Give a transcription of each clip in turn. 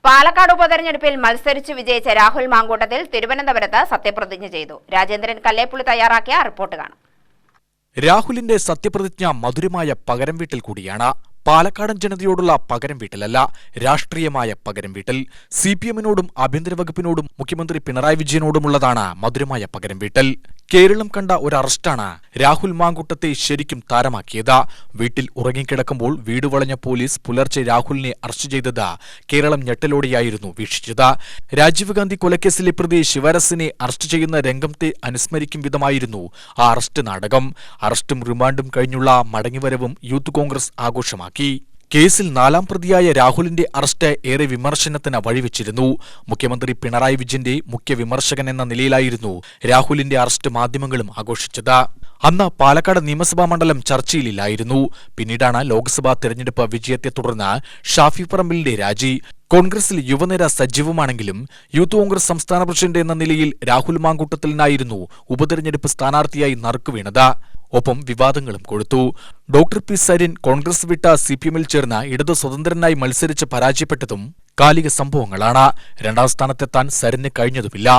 പാലക്കാട് ഉപതെരഞ്ഞെടുപ്പിൽ മത്സരിച്ചു വിജയിച്ച രാഹുൽ മാങ്കൂട്ടത്തിൽ തിരുവനന്തപുരത്ത് സത്യപ്രതിജ്ഞ ചെയ്തു. രാജേന്ദ്രൻ കല്ലേപ്പുള്ളി തയ്യാറാക്കിയ റിപ്പോർട്ട് കാണാം. രാഹുലിന്റെ സത്യപ്രതിജ്ഞ മധുരമായ പകരം വീട്ടൽ കൂടിയാണ്. പാലക്കാടൻ ജനതയോടുള്ള പകരം വീട്ടലല്ല, രാഷ്ട്രീയമായ പകരം വീട്ടൽ. CPM-നോടും ആഭ്യന്തര വകുപ്പിനോടും മുഖ്യമന്ത്രി പിണറായി വിജയനോടുമുള്ളതാണ് മധുരമായ പകരം വീട്ടൽ. കേരളം കണ്ട ഒരു അറസ്റ്റാണ് രാഹുൽ മാങ്കൂട്ടത്തെ ശരിക്കും താരമാക്കിയത്. വീട്ടിൽ ഉറങ്ങിക്കിടക്കുമ്പോൾ വീട് വളഞ്ഞ പോലീസ് പുലർച്ചെ രാഹുലിനെ അറസ്റ്റ് ചെയ്തത് കേരളം ഞെട്ടലോടെയായിരുന്നു വീക്ഷിച്ചത്. രാജീവ് ഗാന്ധി കൊലക്കേസിലെ പ്രതി ശിവരസിനെ അറസ്റ്റ് ചെയ്യുന്ന രംഗത്തെ അനുസ്മരിക്കും വിധമായിരുന്നു ആ അറസ്റ്റ് നാടകം. അറസ്റ്റും റിമാൻഡും കഴിഞ്ഞുള്ള മടങ്ങിവരവും യൂത്ത് കോൺഗ്രസ് ആഘോഷമാക്കി. കേസിൽ 4ാം പ്രതിയായ രാഹുലിന്റെ അറസ്റ്റ് ഏറെ വിമർശനത്തിന് വഴിവെച്ചിരുന്നു. മുഖ്യമന്ത്രി പിണറായി വിജയന്റെ മുഖ്യ വിമർശകൻ എന്ന നിലയിലായിരുന്നു രാഹുലിന്റെ അറസ്റ്റ് മാധ്യമങ്ങളും ആഘോഷിച്ചത്. അന്ന് പാലക്കാട് നിയമസഭാ മണ്ഡലം ചർച്ചയിലില്ലായിരുന്നു. പിന്നീടാണ് ലോക്സഭാ തെരഞ്ഞെടുപ്പ് വിജയത്തെ തുടർന്ന് ഷാഫി പറമ്പിലിന്റെ രാജി. കോൺഗ്രസിൽ യുവനിര സജീവമാണെങ്കിലും യൂത്ത് കോൺഗ്രസ് സംസ്ഥാന പ്രസിഡന്റ് എന്ന നിലയിൽ രാഹുൽ മാങ്കൂട്ടത്തിലിനായിരുന്നു ഉപതെരഞ്ഞെടുപ്പ് സ്ഥാനാർത്ഥിയായി നറുക്കുവീണത്. ഒപ്പം വിവാദങ്ങളും കൊഴുത്തു. ഡോക്ടർ പി സരിൻ കോൺഗ്രസ് വിട്ട CPM-ൽ ചേർന്ന് ഇടതു സ്വതന്ത്രനായി മത്സരിച്ച് പരാജയപ്പെട്ടതും കാലിക സംഭവങ്ങളാണ്. 2ാം സ്ഥാനത്തെത്താൻ സരിന് കഴിഞ്ഞതുമില്ല.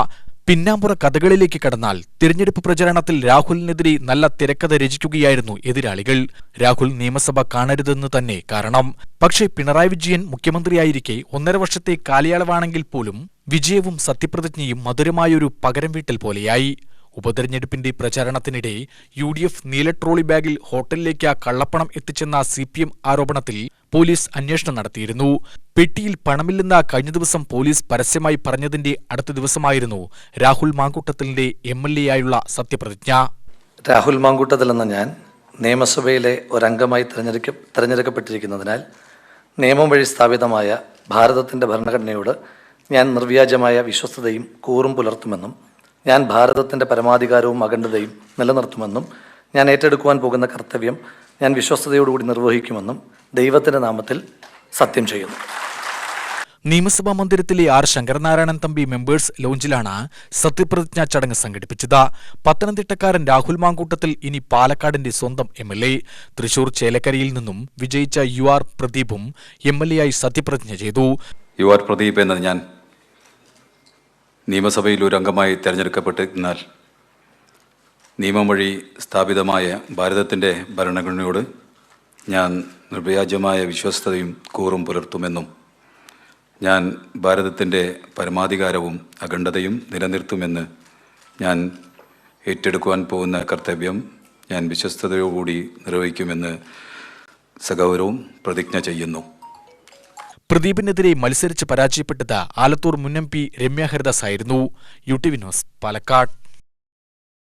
പിന്നാമ്പുറ കഥകളിലേക്ക് കടന്നാൽ തിരഞ്ഞെടുപ്പ് പ്രചാരണത്തിൽ രാഹുലിനെതിരെ നല്ല തിരക്കഥ രചിക്കുകയായിരുന്നു എതിരാളികൾ. രാഹുൽ നിയമസഭ കാണരുതെന്ന് തന്നെ കാരണം. പക്ഷേ പിണറായി വിജയൻ മുഖ്യമന്ത്രിയായിരിക്കെ 1.5 വർഷത്തെ കാലയളവാണെങ്കിൽ പോലും വിജയവും സത്യപ്രതിജ്ഞയും മധുരമായൊരു പകരം വീട്ടൽ പോലെയായി. ഉപതെരഞ്ഞെടുപ്പിന്റെ പ്രചാരണത്തിനിടെ UDF നീല ട്രോളി ബാഗിൽ ഹോട്ടലിലേക്ക് കള്ളപ്പണം എത്തിച്ചെന്ന CPM ആരോപണത്തിൽ പോലീസ് അന്വേഷണം നടത്തിയിരുന്നു. പെട്ടിയിൽ പണമില്ലെന്ന് കഴിഞ്ഞ ദിവസം പോലീസ് പരസ്യമായി പറഞ്ഞതിന്റെ അടുത്ത ദിവസമായിരുന്നു രാഹുൽ മാങ്കൂട്ടത്തിലിന്റെ MLA ആയുള്ള സത്യപ്രതിജ്ഞ. രാഹുൽ മാങ്കൂട്ടത്തിൽ എന്ന ഞാൻ നിയമസഭയിലെ ഒരംഗമായി തെരഞ്ഞെടുക്കപ്പെട്ടിരിക്കുന്നതിനാൽ നിയമം വഴി സ്ഥാപിതമായ ഭാരതത്തിൻ്റെ ഭരണഘടനയോട് ഞാൻ നിർവ്യാജമായ വിശ്വസ്തതയും കൂറും പുലർത്തുമെന്നും ഞാൻ ഭാരതത്തിൻ്റെ പരമാധികാരവും അഖണ്ഡതയും നിലനിർത്തുമെന്നും ഞാൻ ഏറ്റെടുക്കുവാൻ പോകുന്ന കർത്തവ്യം ഞാൻ വിശ്വസ്തയോടുകൂടി നിർവഹിക്കുമെന്നും ദൈവത്തിൻ്റെ നാമത്തിൽ സത്യം ചെയ്യുന്നു. നിയമസഭാ മന്ദിരത്തിലെ R. ശങ്കരനാരായണൻ തമ്പി മെമ്പേഴ്സ് ലോഞ്ചിലാണ് സത്യപ്രതിജ്ഞാ ചടങ്ങ് സംഘടിപ്പിച്ചത്. പത്തനംതിട്ടക്കാരൻ രാഹുൽ മാങ്കൂട്ടത്തിൽ ഇനി പാലക്കാടിന്റെ സ്വന്തം MLA. തൃശൂർ ചേലക്കരയിൽ നിന്നും വിജയിച്ച UR പ്രദീപും MLA ആയി സത്യപ്രതിജ്ഞ ചെയ്തു. UR പ്രദീപ് എന്ന ഞാൻ നിയമസഭയിൽ ഒരു അംഗമായി തിരഞ്ഞെടുക്കപ്പെട്ടിരുന്നാൽ നിയമം വഴി സ്ഥാപിതമായ ഭാരതത്തിൻ്റെ ഭരണഘടനയോട് ഞാൻ നിർവ്യാജമായ വിശ്വസ്തതയും കൂറും പുലർത്തുമെന്നും ഞാൻ ഭാരതത്തിൻ്റെ പരമാധികാരവും അഖണ്ഡതയും നിലനിർത്തുമെന്ന് ഞാൻ ഏറ്റെടുക്കുവാൻ പോകുന്ന കർത്തവ്യം ഞാൻ വിശ്വസ്തയോടുകൂടി നിർവഹിക്കുമെന്ന് സഗൗരവം പ്രതിജ്ഞ ചെയ്യുന്നു. പ്രദീപിനെതിരെ മത്സരിച്ച് പരാജയപ്പെട്ടത് ആലത്തൂർ മുൻ MP രമ്യ ഹരിദാസ് ആയിരുന്നു. UTV news, Palakkad.